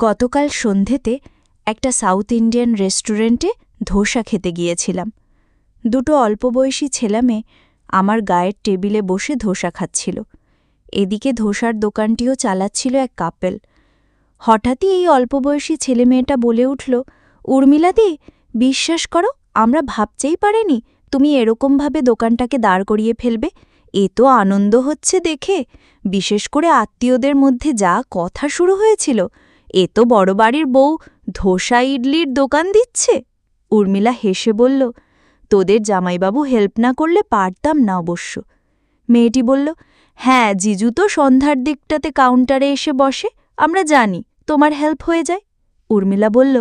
গতকাল সন্ধেতে একটা south Indian রেস্টুরেন্টে ধোসা খেতে গিয়েছিলাম। দুটো অল্পবয়সী ছেলেমেয়ে আমার গায়ের টেবিলে বসে ধোসা খাচ্ছিল। এদিকে ধোসার দোকানটিও চালাচ্ছিল এক কাপেল। হঠাৎই এই অল্পবয়সী ছেলেমেয়েটা বলে উঠল, উর্মিলাদি, বিশ্বাস করো, আমরা ভাবতেই পারিনি তুমি এরকমভাবে দোকানটাকে দাঁড় করিয়ে ফেলবে। এ তো আনন্দ হচ্ছে দেখে, বিশেষ করে আত্মীয়দের মধ্যে যা কথা শুরু হয়েছিল, এ তো বড় বাড়ির বউ ধোসা ইডলির দোকান দিচ্ছে। উর্মিলা হেসে বলল, তোদের জামাইবাবু হেল্প না করলে পারতাম না অবশ্য। মেয়েটি বলল, হ্যাঁ, জিজু তো সন্ধ্যার দিকটাতে কাউন্টারে এসে বসে, আমরা জানি তোমার হেল্প হয়ে যায়। উর্মিলা বলল,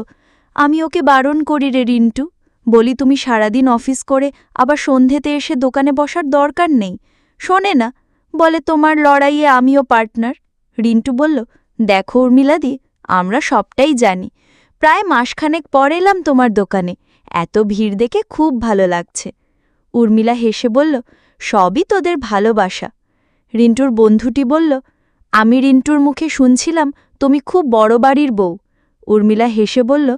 আমি ওকে বারণ করি রে রিন্টু, বলি তুমি সারাদিন অফিস করে আবার সন্ধেতে এসে দোকানে বসার দরকার নেই। শোনে না, বলে তোমার লড়াইয়ে আমিও পার্টনার। রিন্টু বলল, দেখো উর্মিলাদি, আমরা সবটাই জানি, প্রায় মাসখানেক পর এলাম তোমার দোকানে, এত ভিড় দেখে খুব ভালো লাগছে। উর্মিলা হেসে বলল, সবই তোদের ভালোবাসা। রিন্টুর বন্ধুটি বলল, আমি রিন্টুর মুখে শুনছিলাম তুমি খুব বড় বাড়ির বউ। উর্মিলা হেসে বলল,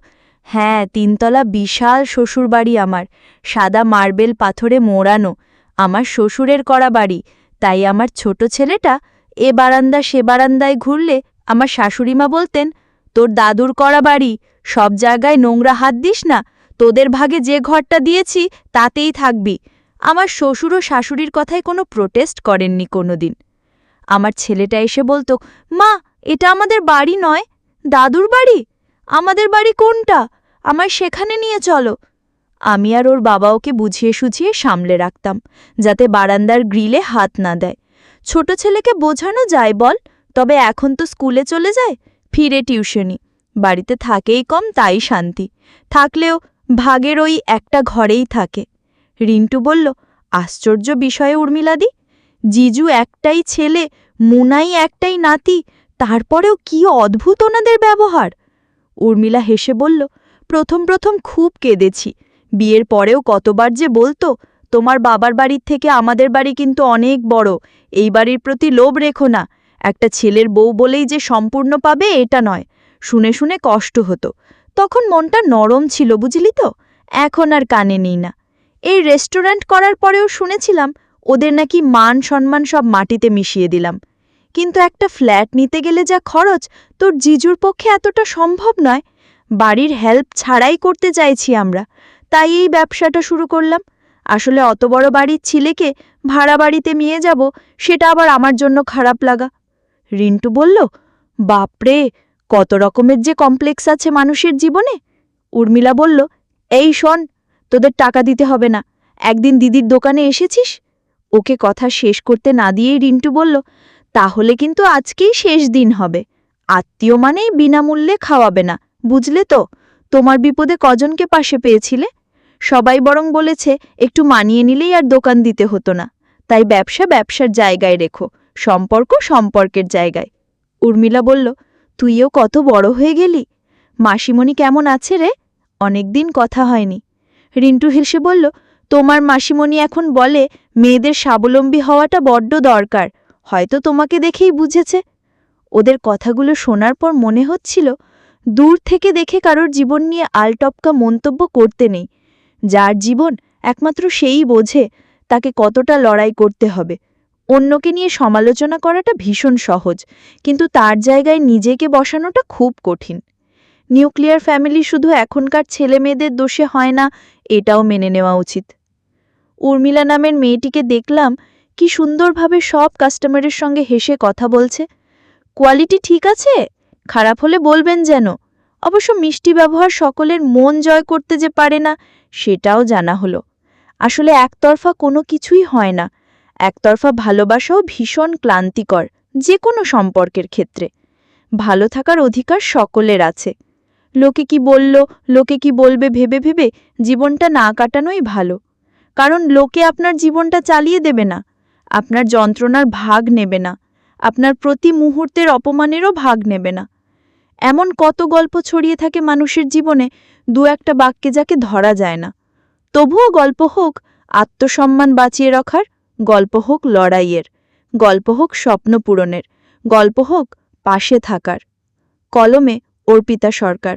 হ্যাঁ, 3তলা বিশাল শ্বশুরবাড়ি আমার, সাদা মার্বেল পাথরে মোড়ানো, আমার শ্বশুরের করা বাড়ি। তাই আমার ছোট ছেলেটা এ বারান্দা সে বারান্দায় ঘুরলে আমার শাশুড়িমা বলতেন, তোর দাদুর করা বাড়ি, সব জায়গায় নোংরা হাত দিস না, তোদের ভাগে যে ঘরটা দিয়েছি তাতেই থাকবি। আমার শ্বশুর ও শাশুড়ির কথায় কোনো প্রোটেস্ট করেননি কোনোদিন। আমার ছেলেটা এসে বলতো, মা, এটা আমাদের বাড়ি নয়, দাদুর বাড়ি। আমাদের বাড়ি কোনটা? আমায় সেখানে নিয়ে চলো। আমি আর ওর বাবা ওকে বুঝিয়ে সুঝিয়ে সামলে রাখতাম, যাতে বারান্দার গ্রিলে হাত না দেয়। ছোট ছেলেকে বোঝানো যায় বল, তবে এখন তো স্কুলে চলে যায়, ফিরে টিউশনি, বাড়িতে থাকেই কম, তাই শান্তি। থাকলেও ভাগের ওই একটা ঘরেই থাকে। রিন্টু বলল, আশ্চর্য বিষয়ে উর্মিলাদি, জিজু একটাই ছেলে, মুনাই একটাই নাতি, তারপরেও কি অদ্ভুত ওনাদের ব্যবহার। উর্মিলা হেসে বলল, প্রথম প্রথম খুব কেঁদেছি, বিয়ের পরেও কতবার যে বলতো, তোমার বাবার বাড়ির থেকে আমাদের বাড়ি কিন্তু অনেক বড়, এই বাড়ির প্রতি লোভ রেখো না, একটা ছেলের বউ বলেই যে সম্পূর্ণ পাবে এটা নয়। শুনে শুনে কষ্ট হতো, তখন মনটা নরম ছিল বুঝলি তো, এখন আর কানে নিই না। এই রেস্টুরেন্ট করার পরেও শুনেছিলাম ওদের নাকি মান সম্মান সব মাটিতে মিশিয়ে দিলাম। কিন্তু একটা ফ্ল্যাট নিতে গেলে যা খরচ, তোর জিজুর পক্ষে এতটা সম্ভব নয়। বাড়ির হেল্প ছাড়াই করতে চাইছি আমরা, তাই এই ব্যবসাটা শুরু করলাম। আসলে অত বড় বাড়ির ছেলেকে ভাড়া বাড়িতে নিয়ে যাব, সেটা আবার আমার জন্য খারাপ লাগা। রিন্টু বলল, বাপরে, কত রকমের যে কমপ্লেক্স আছে মানুষের জীবনে। উর্মিলা বলল, এই শোন, তোদের টাকা দিতে হবে না, একদিন দিদির দোকানে এসেছিস। ওকে কথা শেষ করতে না দিয়েই রিন্টু বলল, তাহলে কিন্তু আজকেই শেষ দিন হবে। আত্মীয় মানেই বিনামূল্যে খাওয়াবে না, বুঝলে তো? তোমার বিপদে কজনকে পাশে পেয়েছিলে? সবাই বরং বলেছে একটু মানিয়ে নিলেই আর দোকান দিতে হতো না। তাই ব্যবসা ব্যবসার জায়গায় রেখো, সম্পর্ক সম্পর্কের জায়গায়। উর্মিলা বলল, তুইও কত বড় হয়ে গেলি। মাসিমণি কেমন আছে রে? অনেকদিন কথা হয়নি। রিন্টু হেসে বলল, তোমার মাসিমণি এখন বলে মেয়েদের স্বাবলম্বী হওয়াটা বড্ড দরকার, হয়তো তোমাকে দেখেই বুঝেছে। ওদের কথাগুলো শোনার পর মনে হচ্ছিল, দূর থেকে দেখে কারোর জীবন নিয়ে আলটপকা মন্তব্য করতে নেই। যার জীবন একমাত্র সেই বোঝে তাকে কতটা লড়াই করতে হবে। অন্যকে নিয়ে সমালোচনা করাটা ভীষণ সহজ, কিন্তু তার জায়গায় নিজেকে বসানোটা খুব কঠিন। নিউক্লিয়ার ফ্যামিলি শুধু এখনকার ছেলে মেয়েদের দোষে হয় না, এটাও মেনে নেওয়া উচিত। উর্মিলা নামের মেয়েটিকে দেখলাম কি সুন্দরভাবে সব কাস্টমারের সঙ্গে হেসে কথা বলছে। কোয়ালিটি ঠিক আছে, খারাপ হলে বলবেন যেন। অবশ্য মিষ্টি ব্যবহার সকলের মন জয় করতে যে পারে না, সেটাও জানা হলো। আসলে একতরফা কোনো কিছুই হয় না, একতরফা ভালোবাসাও ভীষণ ক্লান্তিকর যে কোনো সম্পর্কের ক্ষেত্রে। ভালো থাকার অধিকার সকলের আছে। লোকে কি বলল, লোকে কি বলবে ভেবে ভেবে জীবনটা না কাটানোই ভালো। কারণ লোকে আপনার জীবনটা চালিয়ে দেবে না, আপনার যন্ত্রণার ভাগ নেবে না, আপনার প্রতি মুহূর্তের অপমানেরও ভাগ নেবে না। এমন কত গল্প ছড়িয়ে থাকে মানুষের জীবনে, দু একটা বাক্যে যাকে ধরা যায় না। তবুও গল্প হোক আত্মসম্মান বাঁচিয়ে রাখার, গল্প হোক লড়াইয়ের, গল্প হোক স্বপ্ন পূরণের, গল্প হোক পাশে থাকার। কলমে অর্পিতা সরকার।